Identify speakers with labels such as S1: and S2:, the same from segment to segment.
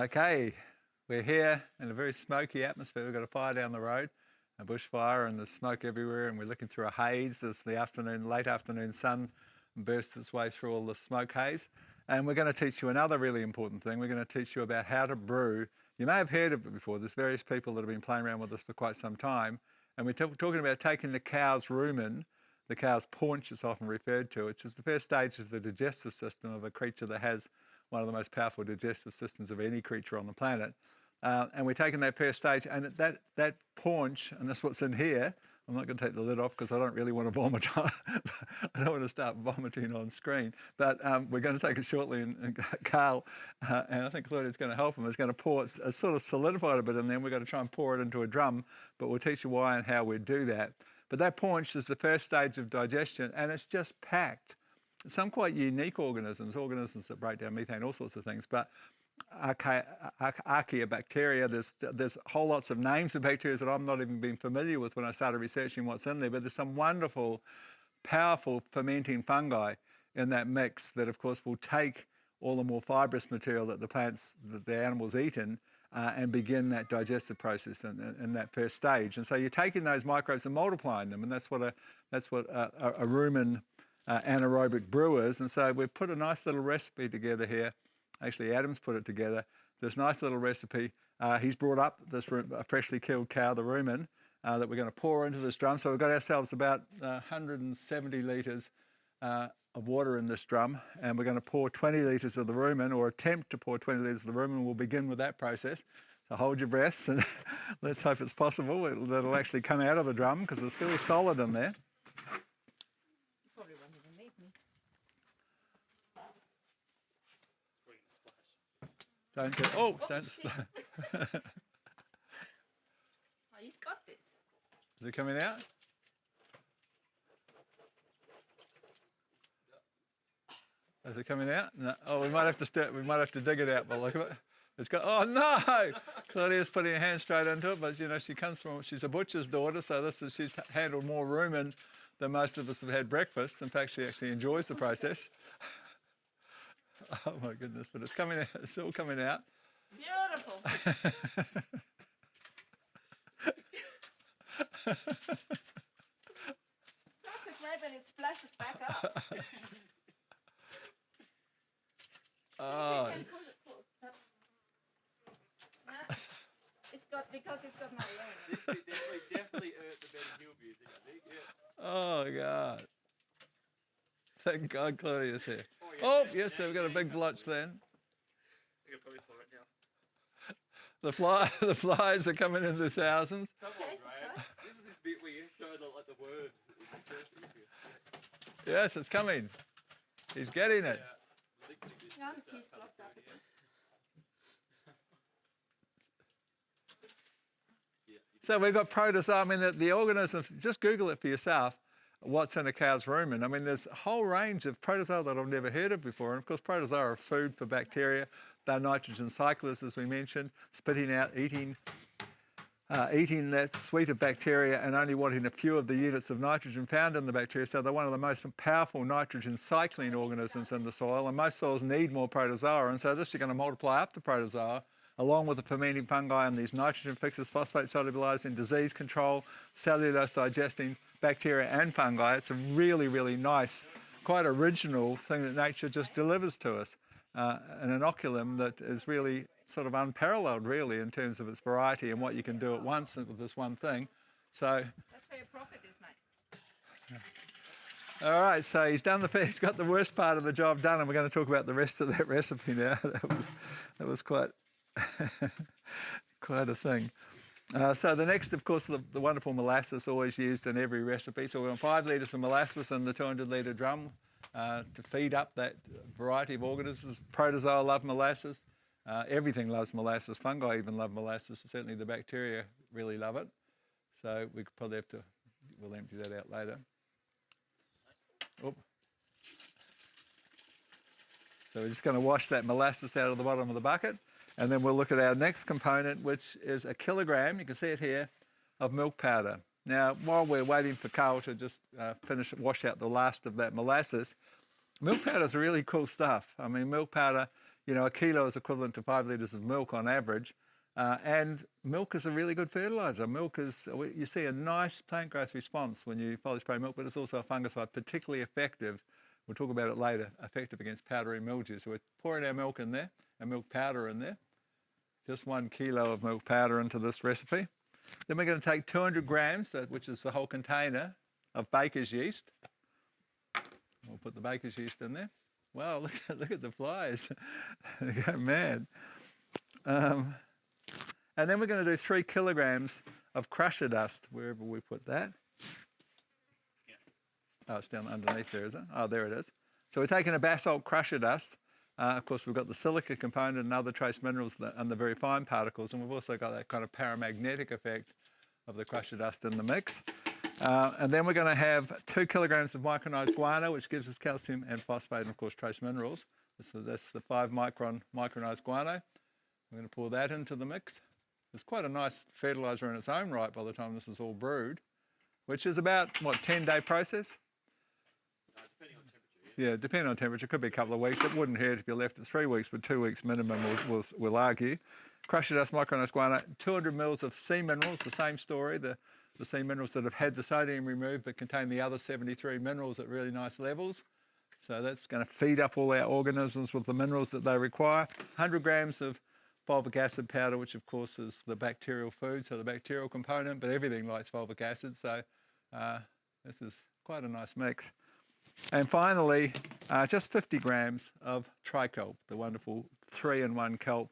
S1: Okay, we're here in a very smoky atmosphere. We've got a fire down the road, a bushfire, and there's smoke everywhere, and we're looking through a haze as the late afternoon sun bursts its way through all the smoke haze. And we're going to teach you another really important thing. We're going to teach you about how to brew. You may have heard of it before. There's various people that have been playing around with this for quite some time. And we're talking about taking the cow's rumen, the cow's paunch it's often referred to, which is the first stage of the digestive system of a creature that has one of the most powerful digestive systems of any creature on the planet. And we're taking that first stage, and that paunch, and that's what's in here. I'm not going to take the lid off because I don't really want to vomit. I don't want to start vomiting on screen. But we're going to take it shortly, and Carl, and I think Claudia's going to help him, is going to pour it. It's sort of solidified a bit in there. We're going to try and pour it into a drum, but we'll teach you why and how we do that. But that paunch is the first stage of digestion, and it's just packed. Some quite unique organisms that break down methane, all sorts of things, but archaeobacteria, there's whole lots of names of bacteria that I'm not even being familiar with when I started researching what's in there, but there's some wonderful, powerful fermenting fungi in that mix that, of course, will take all the more fibrous material that the animals eat in and begin that digestive process in that first stage. And so you're taking those microbes and multiplying them, and that's what a rumen anaerobic brewers. And so we've put a nice little recipe together here. Actually, Adam's put it together. This nice little recipe. He's brought up this freshly killed cow, the rumen, that we're going to pour into this drum. So we've got ourselves about 170 litres of water in this drum, and we're going to pour 20 litres of the rumen, or attempt to pour 20 litres of the rumen. We'll begin with that process. So hold your breaths, and let's hope it's possible that it'll actually come out of the drum, because it's fairly solid in there. Don't get, oh, don't.
S2: Oh, he's got this.
S1: Is it coming out? Is it coming out? No. Oh, we might have to dig it out. But look at it. It's got. Oh no! Claudia's putting her hand straight into it, but you know she's a butcher's daughter, so she's handled more rumen than most of us have had breakfast. In fact, she actually enjoys the process. Oh my goodness, but it's coming out, it's all coming out.
S2: Beautiful. That's a grape and it splashes back up.
S1: Oh.
S2: It's got, because it's got my own.
S3: Definitely the better hill music, I think. Yeah.
S1: Oh God. Thank God Claudia's here. Oh, yes, so we've got a big blotch then.
S3: I can probably pour it now.
S1: The flies are coming into thousands.
S3: Come on, Graeme. This is this bit where you show the words.
S1: Yes, it's coming. He's getting it.
S2: Yeah, the cheese blocks up.
S1: So we've got protozoa. I mean, the organisms, just Google it for yourself, what's in a cow's rumen. I mean, there's a whole range of protozoa that I've never heard of before. And of course, protozoa are food for bacteria. They're nitrogen cyclists, as we mentioned, spitting out, eating that suite of bacteria and only wanting a few of the units of nitrogen found in the bacteria. So they're one of the most powerful nitrogen cycling organisms in the soil. And most soils need more protozoa. And so this, you're going to multiply up the protozoa along with the fermenting fungi and these nitrogen fixers, phosphate solubilizing, disease control, cellulose digesting bacteria and fungi. It's a really, really nice, quite original thing that nature just delivers to us. An inoculum that is really sort of unparalleled, really, in terms of its variety and what you can do at once with this one thing. So
S2: that's where your profit is, mate.
S1: All right, so he's got the worst part of the job done, and we're going to talk about the rest of that recipe now. That was quite quite a thing. So the next, of course, the wonderful molasses always used in every recipe. So we're on 5 litres of molasses in the 200-litre drum to feed up that variety of organisms. Protozoa love molasses. Everything loves molasses. Fungi even love molasses. Certainly the bacteria really love it. So we could probably we'll empty that out later. Oop. So we're just going to wash that molasses out of the bottom of the bucket. And then we'll look at our next component, which is a kilogram, you can see it here, of milk powder. Now, while we're waiting for Carl to just wash out the last of that molasses, milk powder is really cool stuff. I mean, milk powder, you know, a kilo is equivalent to 5 litres of milk on average. And milk is a really good fertiliser. Milk is, you see a nice plant growth response when you foliar spray milk, but it's also a fungicide, particularly effective. We'll talk about it later, effective against powdery mildew. So we're pouring our milk in there, our milk powder in there. Just 1 kilo of milk powder into this recipe. Then we're going to take 200 grams, which is the whole container, of baker's yeast. We'll put the baker's yeast in there. Wow, look at the flies. They go mad. And then we're going to do 3 kilograms of crusher dust, wherever we put that. Oh, it's down underneath there, is it? Oh, there it is. So we're taking a basalt crusher dust. Of course, we've got the silica component and other trace minerals and the very fine particles, and we've also got that kind of paramagnetic effect of the crusher dust in the mix. And then we're going to have 2 kilograms of micronized guano, which gives us calcium and phosphate and, of course, trace minerals. So that's the 5 micron micronized guano. We're going to pour that into the mix. It's quite a nice fertiliser in its own right by the time this is all brewed, which is about, what, 10-day process?
S3: Depending on temperature.
S1: Yeah, depending on temperature, could be a couple of weeks. It wouldn't hurt if you left it 3 weeks, but 2 weeks minimum, we'll argue. Crusher dust, micronized guano, 200 mils of sea minerals, the same story. The sea minerals that have had the sodium removed but contain the other 73 minerals at really nice levels. So that's going to feed up all our organisms with the minerals that they require. 100 grams of fulvic acid powder, which of course is the bacterial food, so the bacterial component, but everything likes fulvic acid, so this is quite a nice mix. And finally, just 50 grams of trikelp, the wonderful 3-in-1 kelp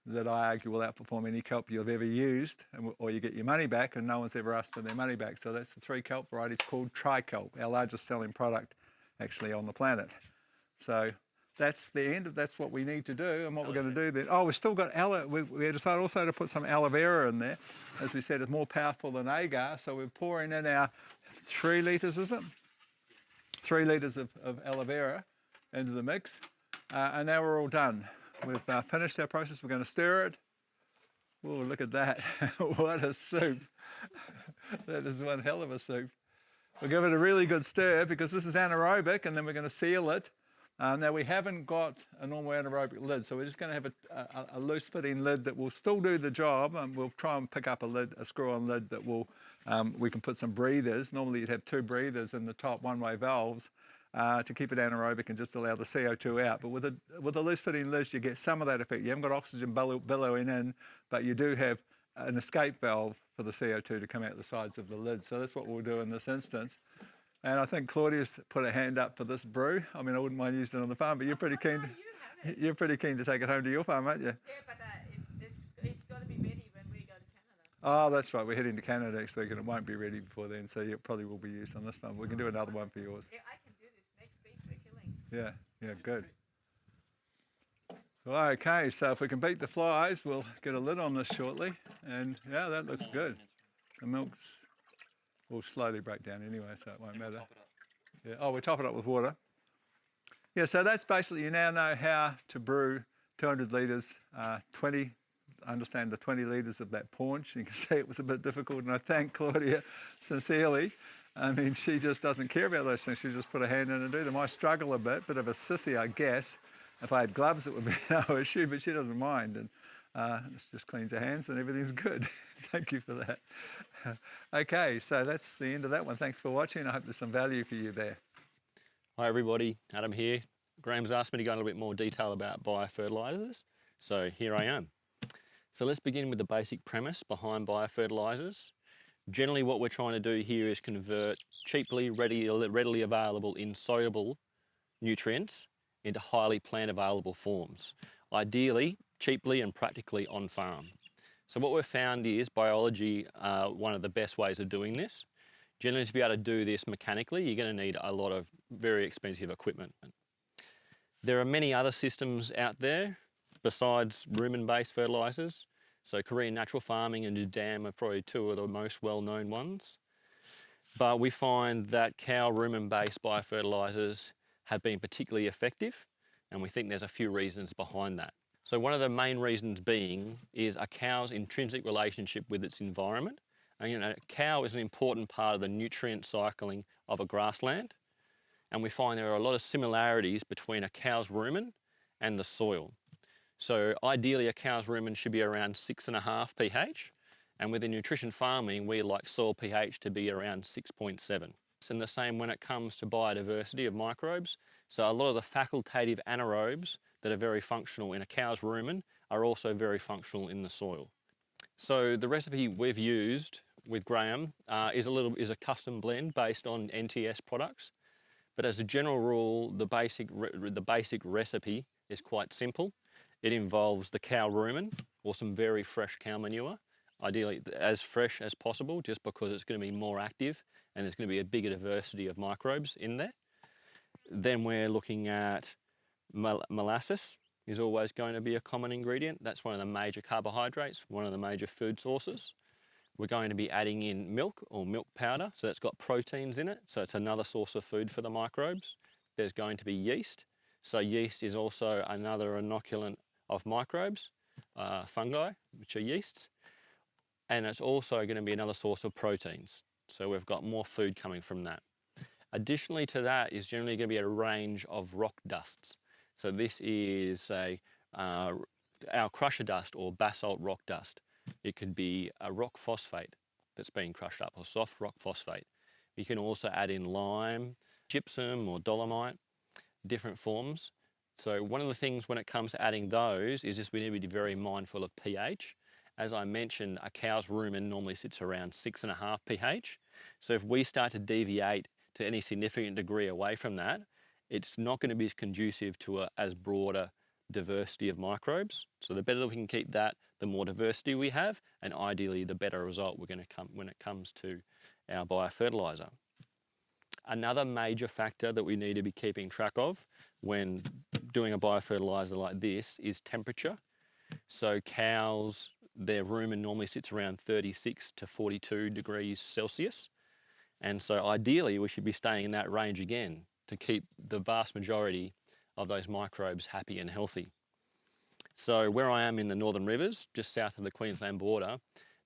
S1: that I argue will outperform any kelp you've ever used, or you get your money back, and no one's ever asked for their money back. So that's the 3 kelp varieties called trikelp, our largest selling product actually on the planet. So that's the end of, that's what we need to do, and what we're going to do then. Oh, we've still got we decided also to put some aloe vera in there. As we said, it's more powerful than agar, so we're pouring in our 3 litres, is it? 3 litres of aloe vera into the mix, and now we're all done. We've finished our process. We're going to stir it. Oh, look at that. What a soup. That is one hell of a soup. We'll give it a really good stir because this is anaerobic, and then we're going to seal it. Now, we haven't got a normal anaerobic lid, so we're just going to have a loose-fitting lid that will still do the job, and we'll try and pick up a screw-on lid that will, we can put some breathers. Normally, you'd have 2 breathers in the top one-way valves to keep it anaerobic and just allow the CO2 out. But with a loose-fitting lid, you get some of that effect. You haven't got oxygen billowing in, but you do have an escape valve for the CO2 to come out the sides of the lid. So that's what we'll do in this instance. And I think Claudia's put a hand up for this brew. I mean, I wouldn't mind using it on the farm, but you're pretty keen. You're pretty keen to take it home to your farm, aren't you?
S2: Yeah, but it's got to be ready when we go to Canada.
S1: Oh, that's right. We're heading to Canada next week, and it won't be ready before then. So it probably will be used on this farm. We can do another one for yours.
S2: Yeah, I can do this next beast we're killing.
S1: Yeah, good. Well, okay, so if we can beat the flies, we'll get a lid on this shortly. And yeah, that looks good. The milk's will slowly break down anyway, so it won't matter. Yeah. Oh, we top it up with water. Yeah, so that's basically, you now know how to brew 200 litres, understand the 20 litres of that paunch. You can see it was a bit difficult, and I thank Claudia sincerely. I mean, she just doesn't care about those things. She just put her hand in and do them. I struggle a bit of a sissy, I guess. If I had gloves, it would be no issue, but she doesn't mind. And it just cleans her hands and everything's good. Thank you for that. Okay, so that's the end of that one. Thanks for watching. I hope there's some value for you there.
S4: Hi everybody, Adam here. Graham's asked me to go in a little bit more detail about biofertilizers, so here I am. So let's begin with the basic premise behind biofertilizers. Generally what we're trying to do here is convert cheaply, readily available insoluble nutrients into highly plant available forms, ideally cheaply and practically on farm. So what we've found is biology, one of the best ways of doing this. Generally, to be able to do this mechanically, you're going to need a lot of very expensive equipment. There are many other systems out there besides rumen-based fertilizers. So Korean natural farming and DAM are probably 2 of the most well-known ones. But we find that cow rumen-based biofertilizers have been particularly effective, and we think there's a few reasons behind that. So one of the main reasons being is a cow's intrinsic relationship with its environment. And you know, a cow is an important part of the nutrient cycling of a grassland. And we find there are a lot of similarities between a cow's rumen and the soil. So ideally a cow's rumen should be around 6.5 pH, and within nutrition farming we like soil pH to be around 6.7. And the same when it comes to biodiversity of microbes. So a lot of the facultative anaerobes that are very functional in a cow's rumen are also very functional in the soil. So the recipe we've used with Graeme is a custom blend based on NTS products. But as a general rule, the basic recipe is quite simple. It involves the cow rumen or some very fresh cow manure, ideally as fresh as possible, just because it's going to be more active and there's going to be a bigger diversity of microbes in there. Then we're looking at molasses is always going to be a common ingredient. That's one of the major carbohydrates, one of the major food sources. We're going to be adding in milk or milk powder, so that's got proteins in it, so it's another source of food for the microbes. There's going to be yeast, so yeast is also another inoculant of microbes, fungi, which are yeasts, and it's also going to be another source of proteins, so we've got more food coming from that. Additionally to that is generally going to be a range of rock dusts. So this is our crusher dust or basalt rock dust. It could be a rock phosphate that's been crushed up, or soft rock phosphate. You can also add in lime, gypsum or dolomite, different forms. So one of the things when it comes to adding those is just we need to be very mindful of pH. As I mentioned, a cow's rumen normally sits around 6.5 pH. So if we start to deviate to any significant degree away from that, it's not going to be as conducive to as broader diversity of microbes. So the better we can keep that, the more diversity we have, and ideally the better result we're going to come when it comes to our biofertiliser. Another major factor that we need to be keeping track of when doing a biofertiliser like this is temperature. So cows, their rumen normally sits around 36 to 42 degrees Celsius. And so ideally we should be staying in that range again to keep the vast majority of those microbes happy and healthy. So where I am in the Northern Rivers, just south of the Queensland border,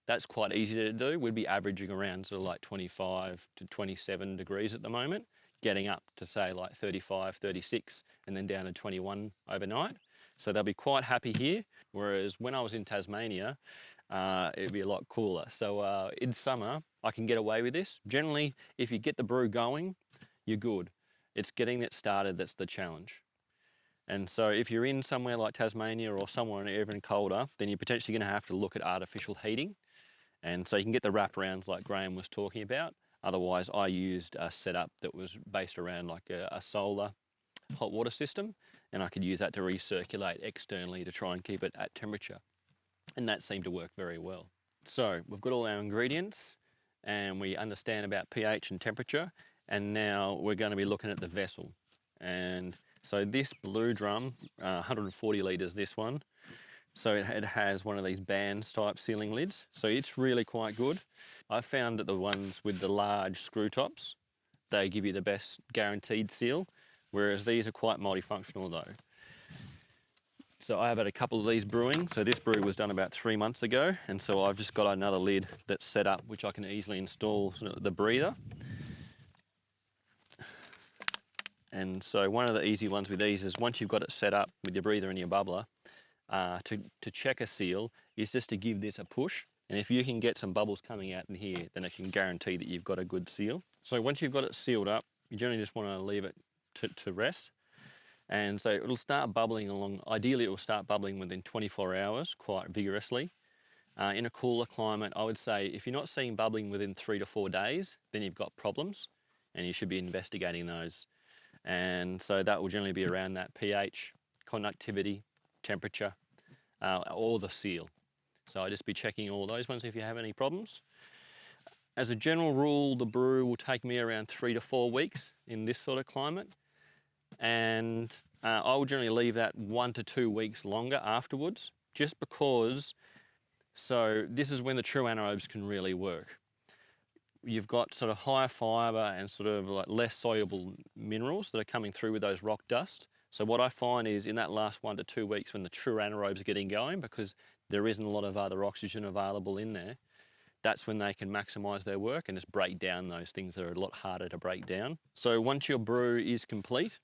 S4: that's quite easy to do. We'd be averaging around sort of like 25 to 27 degrees at the moment, getting up to say like 35, 36, and then down to 21 overnight. So they'll be quite happy here. Whereas when I was in Tasmania, it'd be a lot cooler. So in summer, I can get away with this. Generally, if you get the brew going, you're good. It's getting it started that's the challenge. And so if you're in somewhere like Tasmania or somewhere even colder, then you're potentially going to have to look at artificial heating. And so you can get the wraparounds like Graeme was talking about. Otherwise, I used a setup that was based around like a solar hot water system, and I could use that to recirculate externally to try and keep it at temperature. And that seemed to work very well. So we've got all our ingredients and we understand about pH and temperature, and now we're going to be looking at the vessel. And so this blue drum, 140 litres this one, so it has one of these bands type sealing lids, so it's really quite good. I found that the ones with the large screw tops, they give you the best guaranteed seal, whereas these are quite multifunctional though. So I have had a couple of these brewing. So this brew was done about 3 months ago, and so I've just got another lid that's set up which I can easily install the breather. And so one of the easy ones with these is once you've got it set up with your breather and your bubbler, to check a seal is just to give this a push. And if you can get some bubbles coming out in here, then it can guarantee that you've got a good seal. So once you've got it sealed up, you generally just want to leave it to rest. And so it'll start bubbling along. Ideally, it will start bubbling within 24 hours quite vigorously. In a cooler climate, I would say if you're not seeing bubbling within 3 to 4 days, then you've got problems and you should be investigating those. And so that will generally be around that pH, conductivity, temperature, or the seal. So I'll just be checking all those ones if you have any problems. As a general rule, the brew will take me around 3 to 4 weeks in this sort of climate. And I will generally leave that 1 to 2 weeks longer afterwards, just because, so this is when the true anaerobes can really work. You've got sort of higher fibre and sort of like less soluble minerals that are coming through with those rock dust. So what I find is in that last 1 to 2 weeks when the true anaerobes are getting going, because there isn't a lot of other oxygen available in there, that's when they can maximise their work and just break down those things that are a lot harder to break down. So once your brew is complete,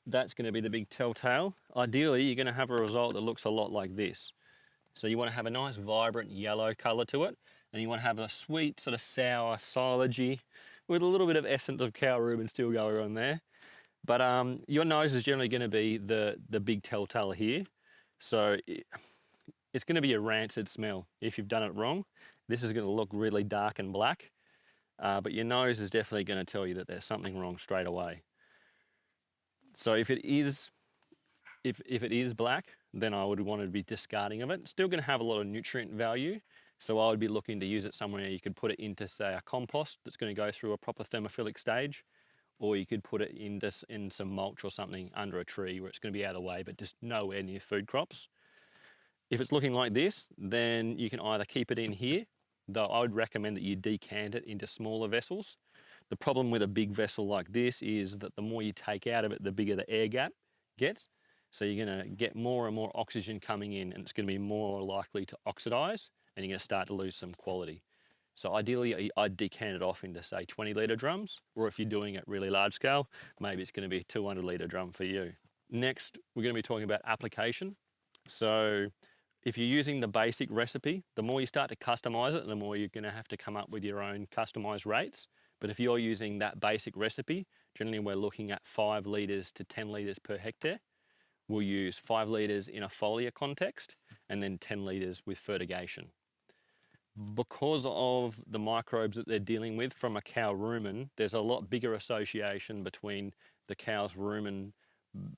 S4: that's going to be the big telltale. Ideally, you're going to have a result that looks a lot like this. So you want to have a nice vibrant yellow colour to it, and you want to have a sweet sort of sour silagey with a little bit of essence of cow rumen still going on there. But your nose is generally going to be the big telltale here. So it's going to be a rancid smell if you've done it wrong. This is going to look really dark and black, but your nose is definitely going to tell you that there's something wrong straight away. So if it is black, then I would want to be discarding of it. It's still going to have a lot of nutrient value, so I would be looking to use it somewhere. You could put it into, say, a compost that's going to go through a proper thermophilic stage, or you could put it in some mulch or something under a tree where it's going to be out of the way, but just nowhere near food crops. If it's looking like this, then you can either keep it in here, though I would recommend that you decant it into smaller vessels. The problem with a big vessel like this is that the more you take out of it, the bigger the air gap gets. So you're going to get more and more oxygen coming in, and it's going to be more likely to oxidize, and you're going to start to lose some quality. So ideally, I'd decant it off into, say, 20-litre drums, or if you're doing it really large scale, maybe it's going to be a 200-litre drum for you. Next, we're going to be talking about application. So if you're using the basic recipe, the more you start to customize it, the more you're going to have to come up with your own customized rates. But if you're using that basic recipe, generally we're looking at 5 litres to 10 litres per hectare. We'll use 5 litres in a foliar context and then 10 litres with fertigation. Because of the microbes that they're dealing with from a cow rumen, there's a lot bigger association between the cow's rumen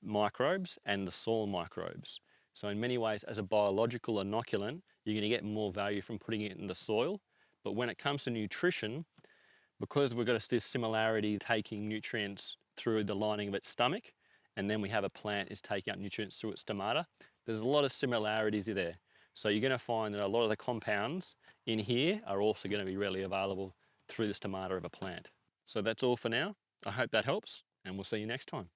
S4: microbes and the soil microbes. So in many ways, as a biological inoculant, you're going to get more value from putting it in the soil. But when it comes to nutrition, because we've got this similarity taking nutrients through the lining of its stomach, and then we have a plant is taking up nutrients through its stomata, there's a lot of similarities there. So you're going to find that a lot of the compounds in here are also going to be readily available through the stomata of a plant. So that's all for now. I hope that helps, and we'll see you next time.